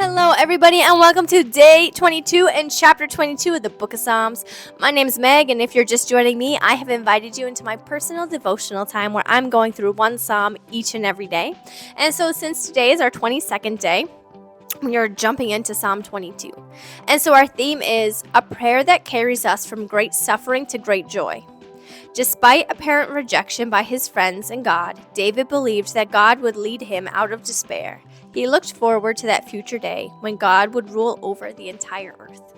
Hello, everybody, and welcome to day 22 and chapter 22 of the Book of Psalms. My name is Meg, and if you're just joining me, I have invited you into my personal devotional time where I'm going through one psalm each and every day. And so since today is our 22nd day, we are jumping into Psalm 22. And so our theme is a prayer that carries us from great suffering to great joy. Despite apparent rejection by his friends and God, David believed that God would lead him out of despair. He looked forward to that future day when God would rule over the entire earth.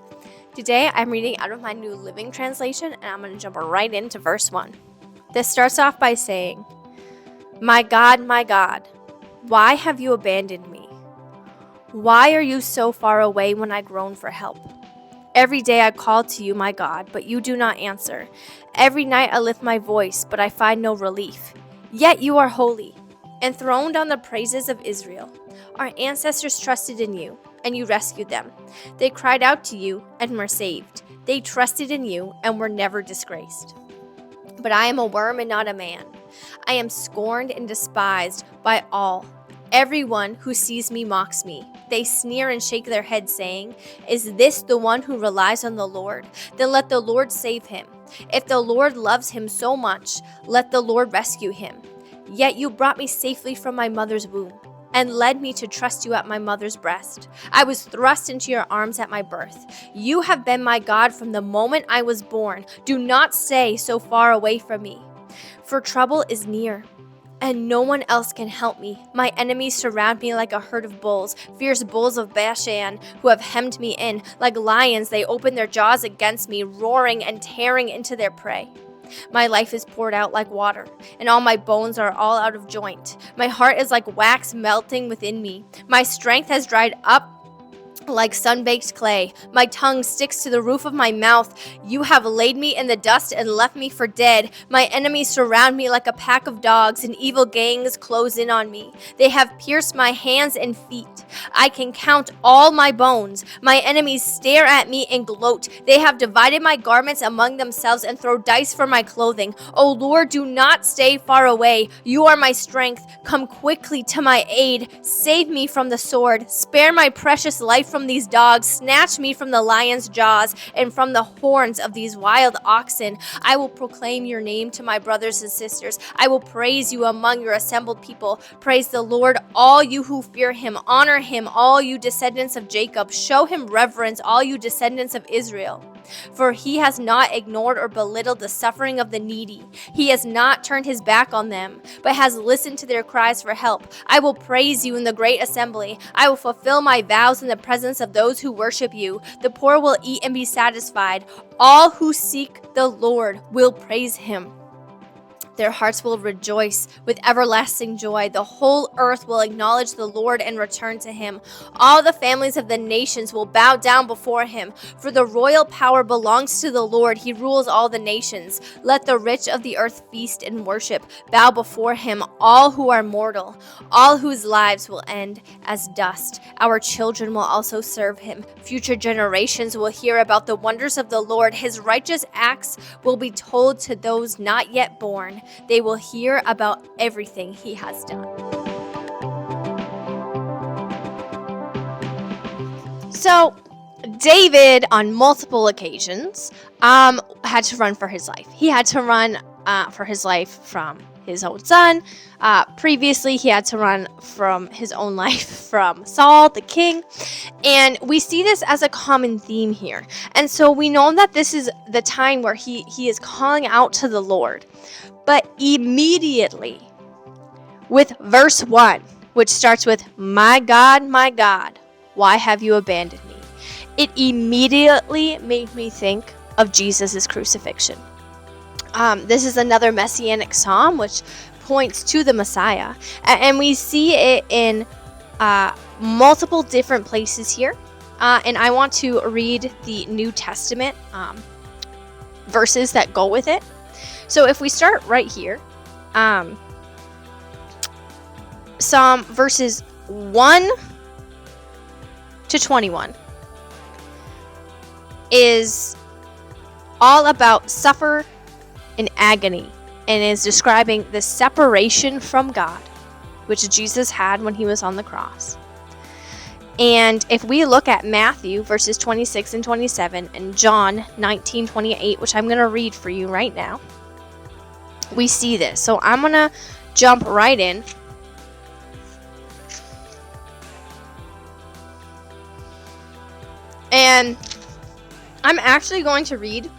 Today, I'm reading out of my New Living Translation, and I'm going to jump right into verse 1. This starts off by saying, my God, why have you abandoned me? Why are you so far away when I groan for help? Every day I call to you, my God, but you do not answer. Every night I lift my voice, but I find no relief. Yet you are holy, enthroned on the praises of Israel. Our ancestors trusted in you, and you rescued them. They cried out to you and were saved. They trusted in you and were never disgraced. But I am a worm and not a man. I am scorned and despised by all. Everyone who sees me mocks me. They sneer and shake their heads, saying, is this the one who relies on the Lord? Then let the Lord save him. If the Lord loves him so much, let the Lord rescue him. Yet you brought me safely from my mother's womb and led me to trust you at my mother's breast. I was thrust into your arms at my birth. You have been my God from the moment I was born. Do not stay so far away from me, for trouble is near, and no one else can help me. My enemies surround me like a herd of bulls, fierce bulls of Bashan, who have hemmed me in. Like lions, they open their jaws against me, roaring and tearing into their prey. My life is poured out like water, and all my bones are all out of joint. My heart is like wax melting within me. My strength has dried up like sun-baked clay. My tongue sticks to the roof of my mouth. You have laid me in the dust and left me for dead. My enemies surround me like a pack of dogs, and evil gangs close in on me. They have pierced my hands and feet. I can count all my bones. My enemies stare at me and gloat. They have divided my garments among themselves and throw dice for my clothing. O Lord, do not stay far away. You are my strength. Come quickly to my aid. Save me from the sword. Spare my precious life from these dogs. Snatch me from the lion's jaws and from the horns of these wild oxen. I will proclaim your name to my brothers and sisters. I will praise you among your assembled people. Praise the Lord, all you who fear him. Honor him, all you descendants of Jacob. Show him reverence, all you descendants of Israel. For he has not ignored or belittled the suffering of the needy. He has not turned his back on them, but has listened to their cries for help. I will praise you in the great assembly. I will fulfill my vows in the presence of those who worship you. The poor will eat and be satisfied. All who seek the Lord will praise him. Their hearts will rejoice with everlasting joy. The whole earth will acknowledge the Lord and return to him. All the families of the nations will bow down before him. For the royal power belongs to the Lord. He rules all the nations. Let the rich of the earth feast and worship. Bow before him, all who are mortal, all whose lives will end as dust. Our children will also serve him. Future generations will hear about the wonders of the Lord. His righteous acts will be told to those not yet born. They will hear about everything he has done. So, David, on multiple occasions, had to run for his life. He had to run for his life from his own son. Previously, he had to run from his own life from Saul, the king. And we see this as a common theme here. And so we know that this is the time where he is calling out to the Lord. But immediately, with verse 1, which starts with, my God, why have you abandoned me? It immediately made me think of Jesus' crucifixion. This is another messianic psalm which points to the Messiah. And we see it in multiple different places here. And I want to read the New Testament verses that go with it. So if we start right here, Psalm verses 1 to 21 is all about suffer and agony, and is describing the separation from God, which Jesus had when he was on the cross. And if we look at Matthew verses 26 and 27 and John 19:28, which I'm going to read for you right now, we see this. So I'm going to jump right in. And I'm actually going to read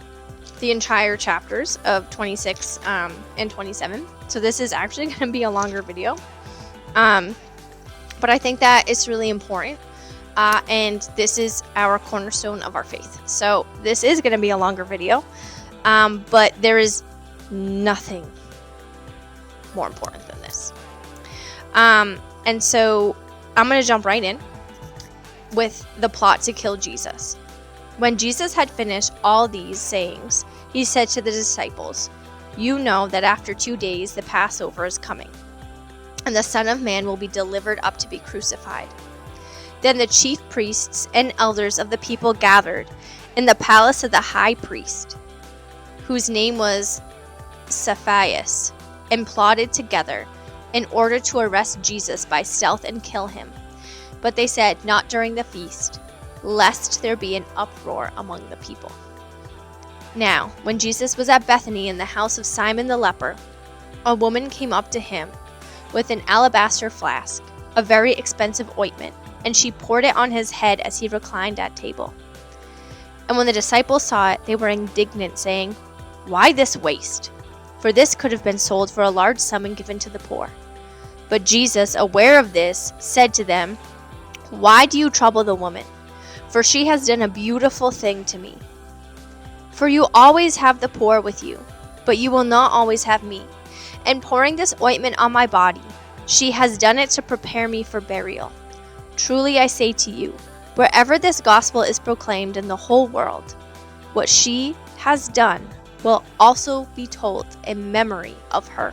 the entire chapters of 26 and 27. So this is actually going to be a longer video. But I think that it's really important. And this is our cornerstone of our faith. So this is going to be a longer video. But there is nothing more important than this. And so I'm going to jump right in with the plot to kill Jesus. When Jesus had finished all these sayings, he said to the disciples, "You know that after 2 days the Passover is coming, and the Son of Man will be delivered up to be crucified." Then the chief priests and elders of the people gathered in the palace of the high priest, whose name was Caiaphas, and plotted together in order to arrest Jesus by stealth and kill him. But they said, "Not during the feast, lest there be an uproar among the people." Now, when Jesus was at Bethany in the house of Simon the leper, a woman came up to him with an alabaster flask, a very expensive ointment, and she poured it on his head as he reclined at table. And when the disciples saw it, they were indignant, saying, "Why this waste? For this could have been sold for a large sum and given to the poor." But Jesus, aware of this, said to them, "Why do you trouble the woman? For she has done a beautiful thing to me. For you always have the poor with you, but you will not always have me. And pouring this ointment on my body, she has done it to prepare me for burial. Truly I say to you, wherever this gospel is proclaimed in the whole world, what she has done will also be told in memory of her."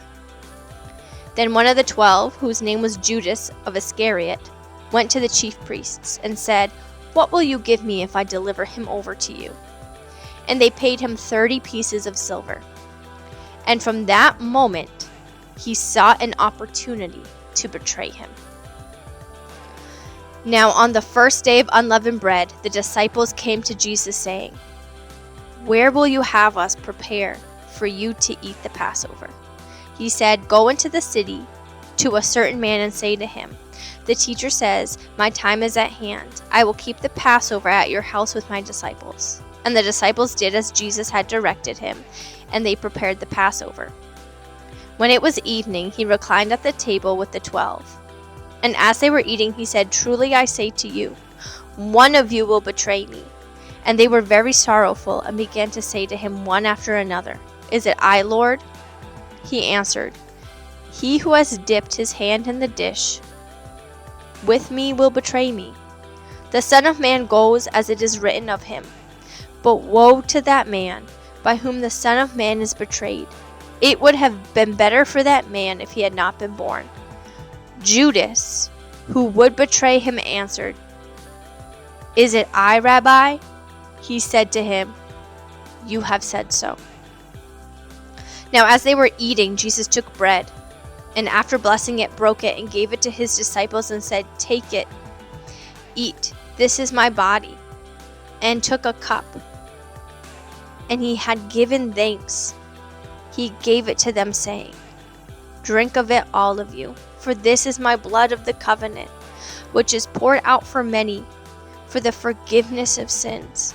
Then one of the 12, whose name was Judas of Iscariot, went to the chief priests and said, "What will you give me if I deliver him over to you?" And they paid him 30 pieces of silver. And from that moment, he sought an opportunity to betray him. Now on the first day of unleavened bread, the disciples came to Jesus saying, "Where will you have us prepare for you to eat the Passover?" He said, "Go into the city to a certain man and say to him, 'The teacher says, my time is at hand. I will keep the Passover at your house with my disciples.'" And the disciples did as Jesus had directed him, and they prepared the Passover. When it was evening, he reclined at the table with the 12. And as they were eating, he said, "Truly I say to you, one of you will betray me." And they were very sorrowful and began to say to him one after another, "Is it I, Lord?" He answered, "He who has dipped his hand in the dish with me will betray me. The Son of Man goes as it is written of him. But woe to that man by whom the Son of Man is betrayed. It would have been better for that man if he had not been born." Judas, who would betray him, answered, "Is it I, Rabbi?" He said to him, "You have said so." Now as they were eating, Jesus took bread, and after blessing it, broke it and gave it to his disciples and said, "Take it, eat, this is my body," and took a cup. And he had given thanks. He gave it to them, saying, "Drink of it, all of you, for this is my blood of the covenant, which is poured out for many for the forgiveness of sins.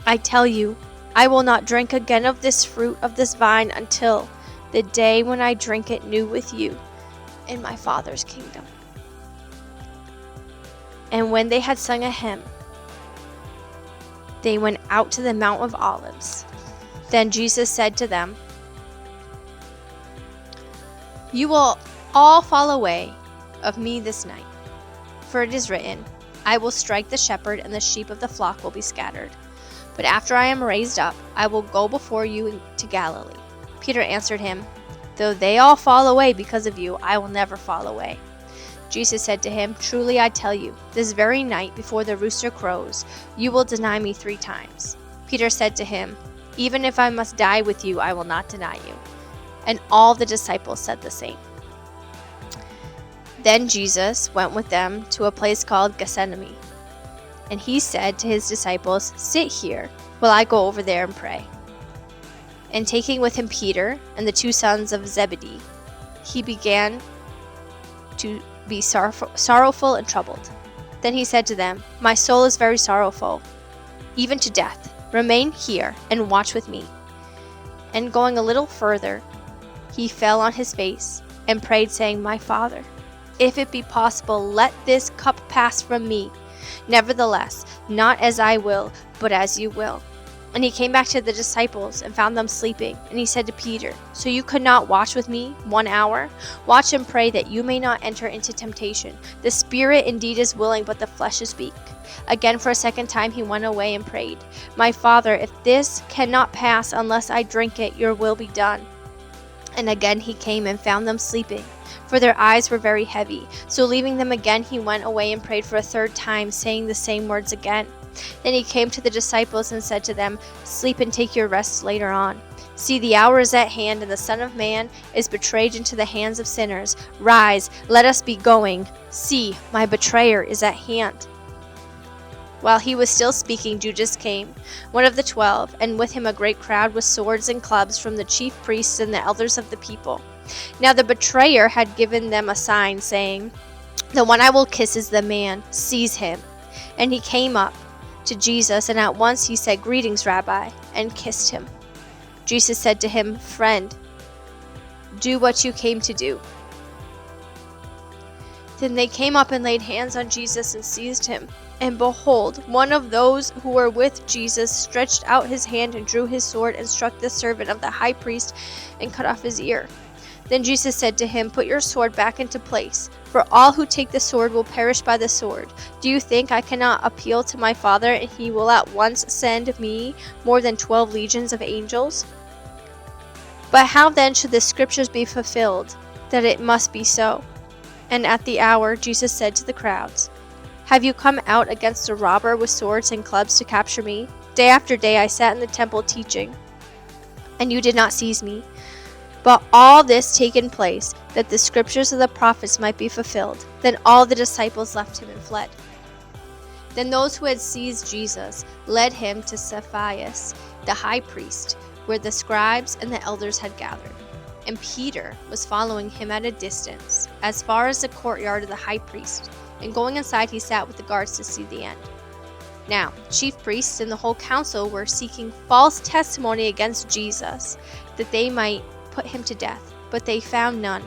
I tell you, I will not drink again of this fruit of this vine until the day when I drink it new with you in my Father's kingdom." And when they had sung a hymn, they went out to the Mount of Olives. Then Jesus said to them, "You will all fall away of me this night, for it is written, I will strike the shepherd, and the sheep of the flock will be scattered. But after I am raised up, I will go before you to Galilee." Peter answered him, "Though they all fall away because of you, I will never fall away." Jesus said to him, "Truly I tell you, this very night before the rooster crows, you will deny me 3 times. Peter said to him, "Even if I must die with you, I will not deny you." And all the disciples said the same. Then Jesus went with them to a place called Gethsemane, And he said to his disciples, "Sit here while I go over there and pray." And taking with him Peter and the two sons of Zebedee, he began to be sorrowful and troubled. Then he said to them, "My soul is very sorrowful, even to death. Remain here and watch with me." And going a little further, he fell on his face and prayed, saying, "My Father, if it be possible, let this cup pass from me. Nevertheless, not as I will, but as you will." And he came back to the disciples and found them sleeping. And he said to Peter, "So you could not watch with me 1 hour? Watch and pray that you may not enter into temptation. The spirit indeed is willing, but the flesh is weak." Again, for a second time, he went away and prayed, "My Father, if this cannot pass unless I drink it, your will be done." And again he came and found them sleeping, for their eyes were very heavy. So leaving them again, he went away and prayed for a third time, saying the same words again. Then he came to the disciples and said to them, "Sleep and take your rest later on. See, the hour is at hand, and the Son of Man is betrayed into the hands of sinners. Rise, let us be going. See, my betrayer is at hand." While he was still speaking, Judas came, one of the 12, and with him a great crowd with swords and clubs from the chief priests and the elders of the people. Now the betrayer had given them a sign, saying, "The one I will kiss is the man. Seize him." And he came up to Jesus, and at once he said, "Greetings, Rabbi," and kissed him. Jesus said to him, "Friend, do what you came to do." Then they came up and laid hands on Jesus and seized him. And behold, one of those who were with Jesus stretched out his hand and drew his sword and struck the servant of the high priest and cut off his ear. Then Jesus said to him, "Put your sword back into place, for all who take the sword will perish by the sword. Do you think I cannot appeal to my Father, and he will at once send me more than 12 legions of angels? But how then should the scriptures be fulfilled, that it must be so?" And at the hour Jesus said to the crowds, "Have you come out against a robber with swords and clubs to capture me? Day after day I sat in the temple teaching, and you did not seize me. But all this taken place, that the scriptures of the prophets might be fulfilled." Then all the disciples left him and fled. Then those who had seized Jesus led him to Caiaphas, the high priest, where the scribes and the elders had gathered. And Peter was following him at a distance, as far as the courtyard of the high priest. And going inside, he sat with the guards to see the end. Now, chief priests and the whole council were seeking false testimony against Jesus, that they might put him to death, but they found none.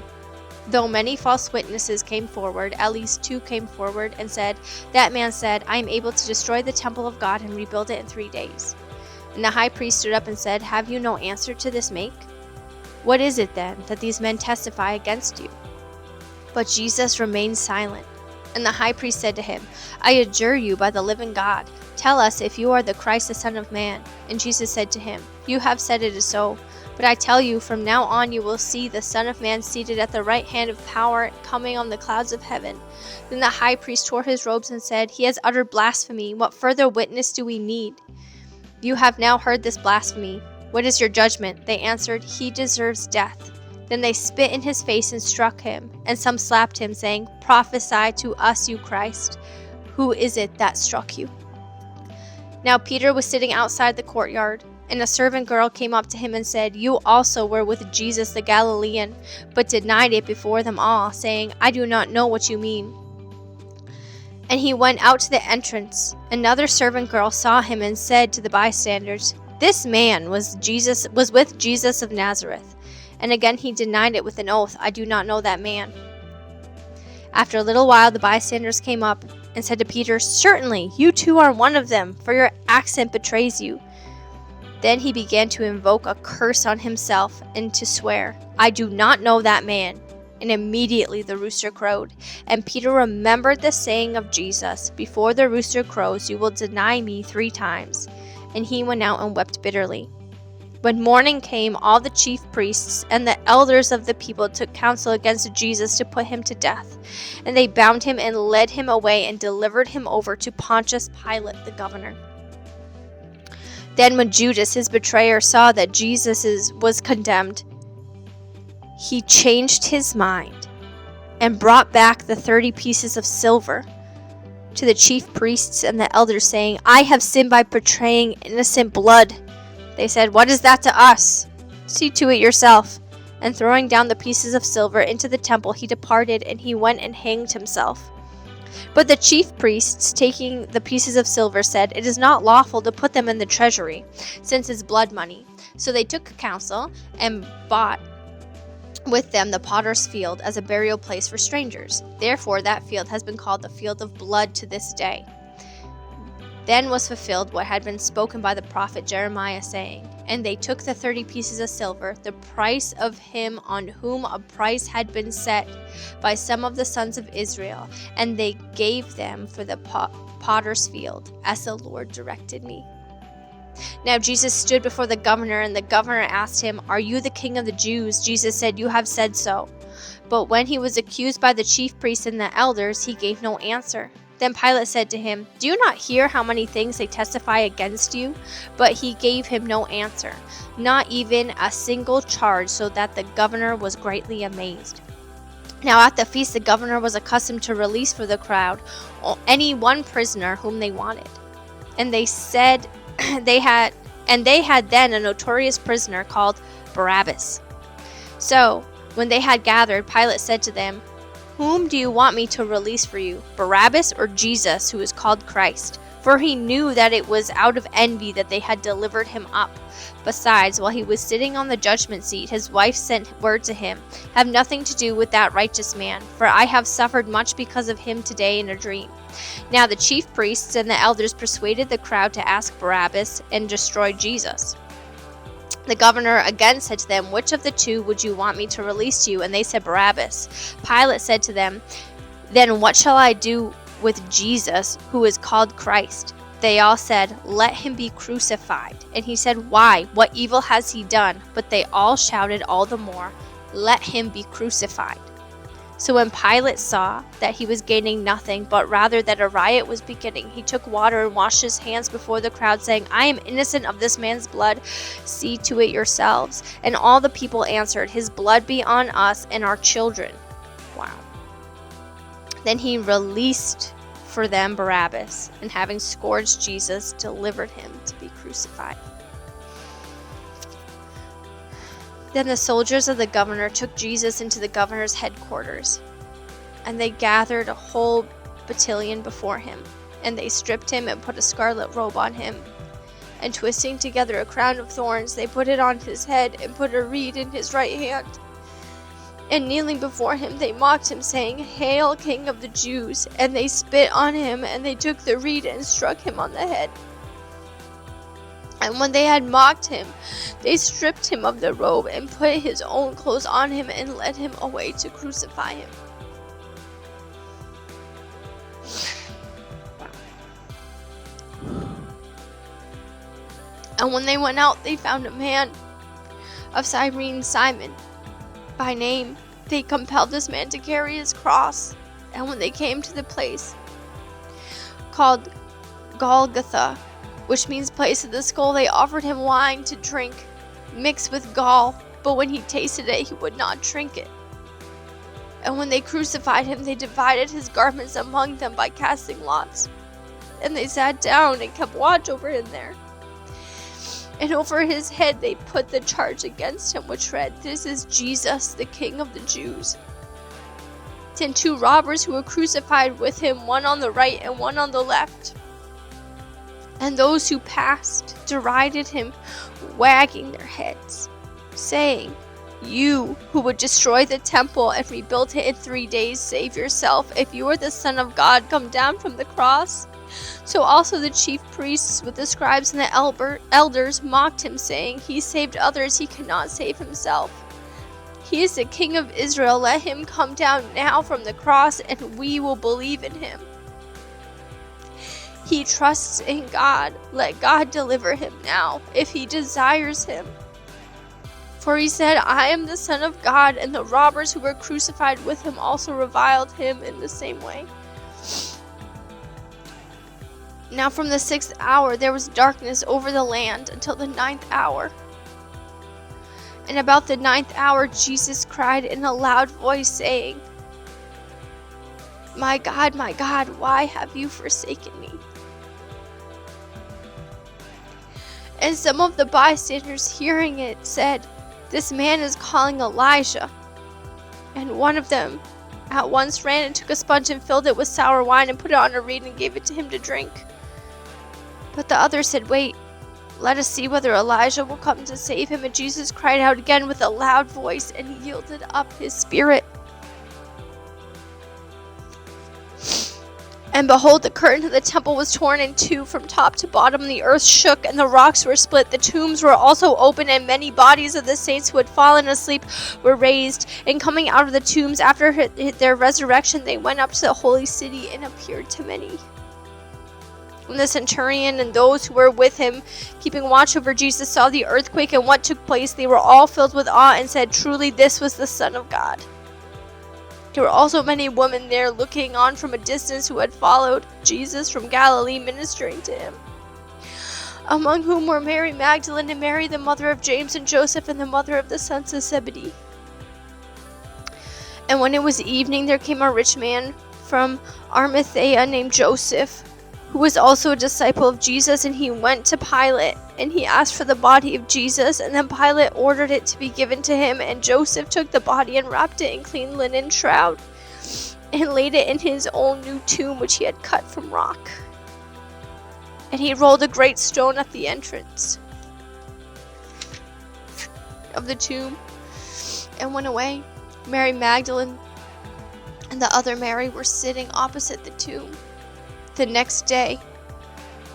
Though many false witnesses came forward, at least 2 came forward and said, "That man said, I am able to destroy the temple of God and rebuild it in 3 days." And the high priest stood up and said, "Have you no answer to this make? What is it then that these men testify against you?" But Jesus remained silent. And the high priest said to him, "I adjure you by the living God, tell us if you are the Christ, the Son of Man." And Jesus said to him, "You have said it is so. But I tell you, from now on you will see the Son of Man seated at the right hand of power, coming on the clouds of heaven." Then the high priest tore his robes and said, "He has uttered blasphemy. What further witness do we need? You have now heard this blasphemy. What is your judgment?" They answered, "He deserves death." Then they spit in his face and struck him, and some slapped him, saying, "Prophesy to us, you Christ. Who is it that struck you?" Now Peter was sitting outside the courtyard, and a servant girl came up to him and said, "You also were with Jesus the Galilean," but denied it before them all, saying, "I do not know what you mean." And he went out to the entrance. Another servant girl saw him and said to the bystanders, "This man was with Jesus of Nazareth." And again he denied it with an oath, "I do not know that man." After a little while the bystanders came up and said to Peter, "Certainly you too are one of them, for your accent betrays you." Then he began to invoke a curse on himself and to swear, "I do not know that man." And immediately the rooster crowed. And Peter remembered the saying of Jesus, "Before the rooster crows, you will deny me 3 times." And he went out and wept bitterly. When morning came, all the chief priests and the elders of the people took counsel against Jesus to put him to death. And they bound him and led him away and delivered him over to Pontius Pilate the governor. Then when Judas, his betrayer, saw that Jesus was condemned, he changed his mind and brought back the 30 pieces of silver to the chief priests and the elders, saying, "I have sinned by betraying innocent blood." They said, "What is that to us? See to it yourself." And throwing down the pieces of silver into the temple, he departed, and he went and hanged himself. But the chief priests, taking the pieces of silver, said, "It is not lawful to put them in the treasury, since it's blood money." So they took counsel and bought with them the potter's field as a burial place for strangers. Therefore that field has been called the field of blood to this day. Then was fulfilled what had been spoken by the prophet Jeremiah, saying, "And they took the 30 pieces of silver, the price of him on whom a price had been set by some of the sons of Israel, and they gave them for the potter's field, as the Lord directed me." Now Jesus stood before the governor, and the governor asked him, "Are you the king of the Jews?" Jesus said, "You have said so." But when he was accused by the chief priests and the elders, he gave no answer. Then Pilate said to him, "Do you not hear how many things they testify against you?" But he gave him no answer, not even a single charge, so that the governor was greatly amazed. Now at the feast the governor was accustomed to release for the crowd any one prisoner whom they wanted. And they said they had then a notorious prisoner called Barabbas. So when they had gathered, Pilate said to them, "Whom do you want me to release for you, Barabbas or Jesus, who is called Christ?" For he knew that it was out of envy that they had delivered him up. Besides, while he was sitting on the judgment seat, his wife sent word to him, "Have nothing to do with that righteous man, for I have suffered much because of him today in a dream." Now the chief priests and the elders persuaded the crowd to ask Barabbas and destroy Jesus. The governor again said to them, "Which of the two would you want me to release to you?" And they said, "Barabbas." Pilate said to them, "Then what shall I do with Jesus, who is called Christ?" They all said, "Let him be crucified." And he said, "Why? What evil has he done?" But they all shouted all the more, "Let him be crucified." So when Pilate saw that he was gaining nothing, but rather that a riot was beginning, he took water and washed his hands before the crowd, saying, "I am innocent of this man's blood. See to it yourselves." And all the people answered, "His blood be on us and our children." Wow. Then he released for them Barabbas, and having scourged Jesus, delivered him to be crucified. Then the soldiers of the governor took Jesus into the governor's headquarters, and they gathered a whole battalion before him. And they stripped him and put a scarlet robe on him. And twisting together a crown of thorns, they put it on his head and put a reed in his right hand. And kneeling before him, they mocked him, saying, "Hail, King of the Jews!" And they spit on him, and they took the reed and struck him on the head. And when they had mocked him, they stripped him of the robe and put his own clothes on him and led him away to crucify him. And when they went out, they found a man of Cyrene, Simon by name. They compelled this man to carry his cross. And when they came to the place called Golgotha, which means place of the skull, they offered him wine to drink, mixed with gall, but when he tasted it, he would not drink it. And when they crucified him, they divided his garments among them by casting lots. And they sat down and kept watch over him there. And over his head they put the charge against him, which read, "This is Jesus, the King of the Jews." Then 2 robbers who were crucified with him, one on the right and one on the left. And those who passed derided him, wagging their heads, saying, "You who would destroy the temple and rebuild it in 3 days, save yourself. If you are the Son of God, come down from the cross." So also the chief priests with the scribes and the elders mocked him, saying, "He saved others, he cannot save himself. He is the King of Israel. Let him come down now from the cross, and we will believe in him. He trusts in God. Let God deliver him now, if he desires him." For he said, "I am the Son of God," and the robbers who were crucified with him also reviled him in the same way. Now from the 6th hour there was darkness over the land until the 9th hour. And about the 9th hour Jesus cried in a loud voice, saying, my God, why have you forsaken me?" And some of the bystanders hearing it said, "This man is calling Elijah." And one of them at once ran and took a sponge and filled it with sour wine and put it on a reed and gave it to him to drink. But the other said, "Wait, let us see whether Elijah will come to save him." And Jesus cried out again with a loud voice, and he yielded up his spirit. And behold, the curtain of the temple was torn in two from top to bottom. The earth shook, and the rocks were split. The tombs were also opened, and many bodies of the saints who had fallen asleep were raised. And coming out of the tombs after their resurrection, they went up to the holy city and appeared to many. When the centurion and those who were with him, keeping watch over Jesus, saw the earthquake and what took place, they were all filled with awe and said, "Truly, this was the Son of God." There were also many women there looking on from a distance who had followed Jesus from Galilee, ministering to him, among whom were Mary Magdalene and Mary, the mother of James and Joseph, and the mother of the sons of Zebedee. And when it was evening, there came a rich man from Arimathea named Joseph, who was also a disciple of Jesus, and he went to Pilate, and he asked for the body of Jesus, and then Pilate ordered it to be given to him, and Joseph took the body and wrapped it in clean linen shroud, and laid it in his own new tomb, which he had cut from rock. And he rolled a great stone at the entrance of the tomb, and went away. Mary Magdalene and the other Mary were sitting opposite the tomb. The next day,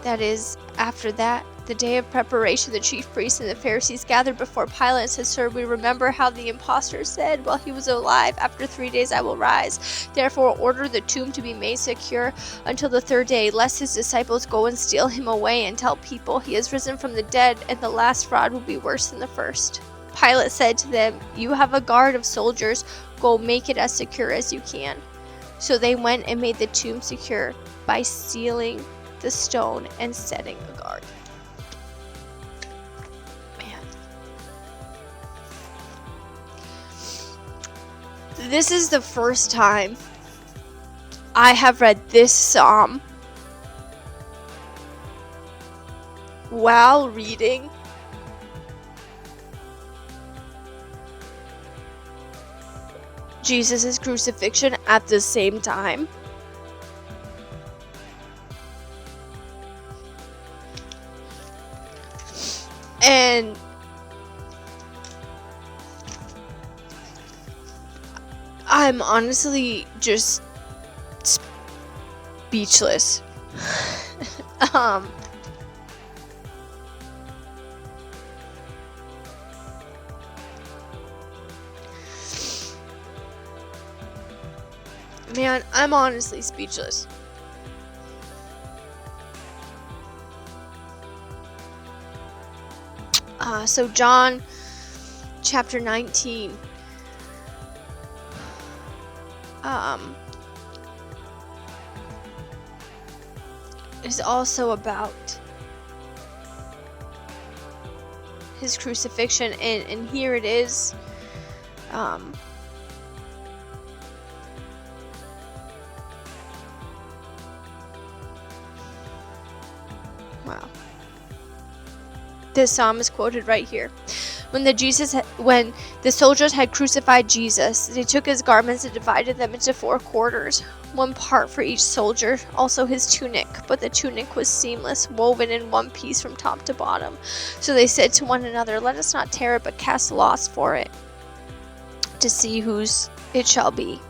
that is, after that, the day of preparation, the chief priests and the Pharisees gathered before Pilate and said, "Sir, we remember how the impostor said while he was alive, 'After 3 days I will rise.' Therefore order the tomb to be made secure until the third day, lest his disciples go and steal him away and tell people he has risen from the dead, and the last fraud will be worse than the first." Pilate said to them, "You have a guard of soldiers. Go make it as secure as you can." So they went and made the tomb secure by sealing the stone and setting a guard. Man. This is the first time I have read this psalm while reading Jesus' crucifixion at the same time. And I'm honestly just speechless. Man, I'm honestly speechless. So John chapter 19 is also about his crucifixion, and here it is. Wow. This psalm is quoted right here. When the soldiers had crucified Jesus, they took his garments and divided them into 4 quarters, 1 part for each soldier, also his tunic. But the tunic was seamless, woven in one piece from top to bottom. So they said to one another, "Let us not tear it, but cast lots for it, to see whose it shall be."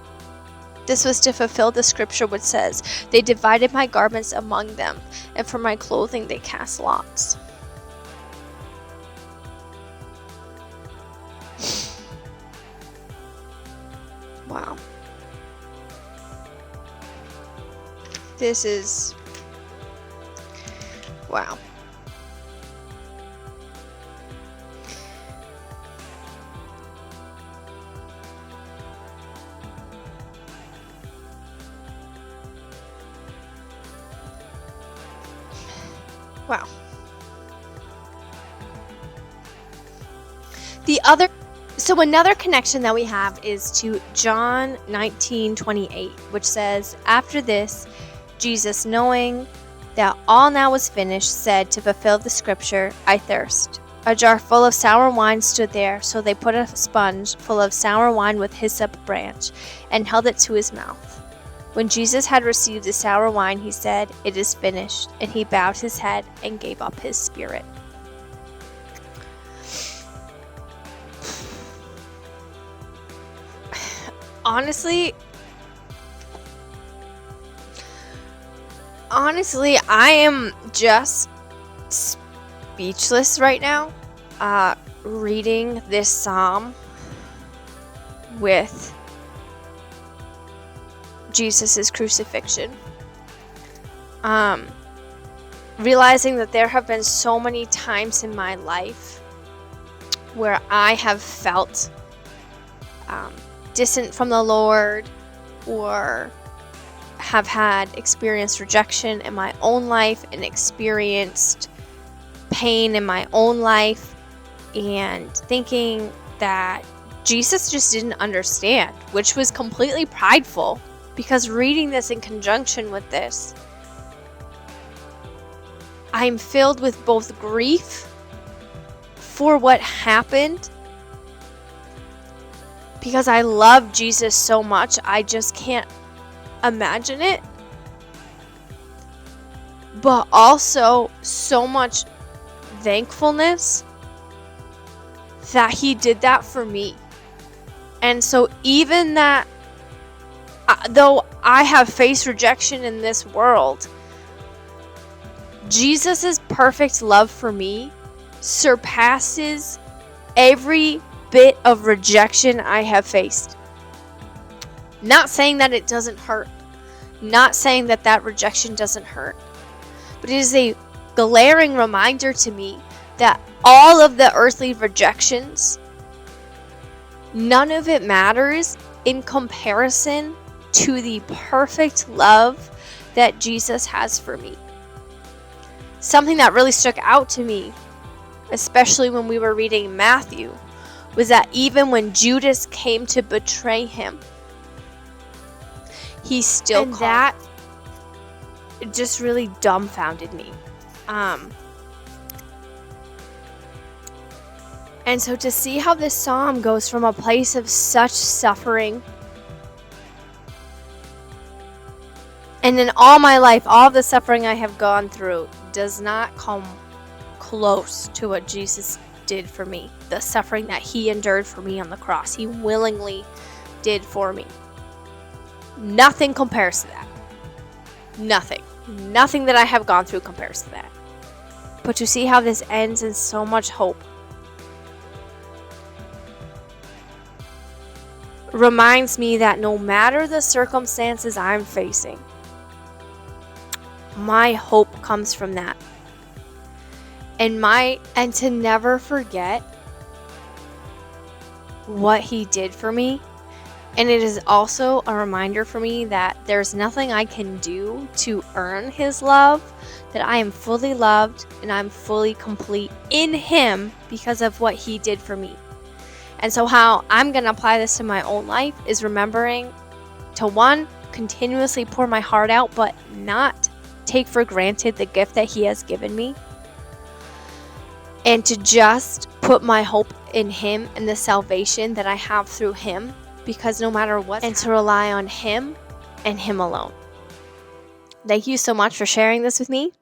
This was to fulfill the scripture which says, "They divided my garments among them, and for my clothing they cast lots." Wow. This is... wow. Wow. The other So another connection that we have is to John 19:28, which says, "After this, Jesus, knowing that all now was finished, said to fulfill the scripture, 'I thirst.' A jar full of sour wine stood there, so they put a sponge full of sour wine with hyssop branch and held it to his mouth. When Jesus had received the sour wine, he said, 'It is finished,' and he bowed his head and gave up his spirit." Honestly, I am just speechless right now, reading this psalm with Jesus' crucifixion. Realizing that there have been so many times in my life where I have felt distant from the Lord, or have had experienced rejection in my own life and experienced pain in my own life, and thinking that Jesus just didn't understand, which was completely prideful, because reading this in conjunction with this, I'm filled with both grief for what happened, because I love Jesus so much, I just can't imagine it, but also so much thankfulness that he did that for me. And so even that, though I have faced rejection in this world, Jesus' perfect love for me surpasses every bit of rejection I have faced. Not saying that it doesn't hurt. Not saying that that rejection doesn't hurt. But it is a glaring reminder to me that all of the earthly rejections, none of it matters in comparison to the perfect love that Jesus has for me. Something that really stuck out to me, especially when we were reading Matthew, was that even when Judas came to betray him, he still called. That just really dumbfounded me. And so to see how this psalm goes from a place of such suffering, and in all my life, all the suffering I have gone through does not come close to what Jesus did for me. The suffering that he endured for me on the cross, he willingly did for me. Nothing compares to that. Nothing that I have gone through compares to that. But to see how this ends in so much hope reminds me that no matter the circumstances I'm facing, my hope comes from that. And to never forget what he did for me. And it is also a reminder for me that there's nothing I can do to earn his love, that I am fully loved and I'm fully complete in him because of what he did for me. And so how I'm going to apply this to my own life is remembering to, one, continuously pour my heart out, but not take for granted the gift that he has given me. And to just put my hope in him and the salvation that I have through him, because no matter what, and to rely on him and him alone. Thank you so much for sharing this with me.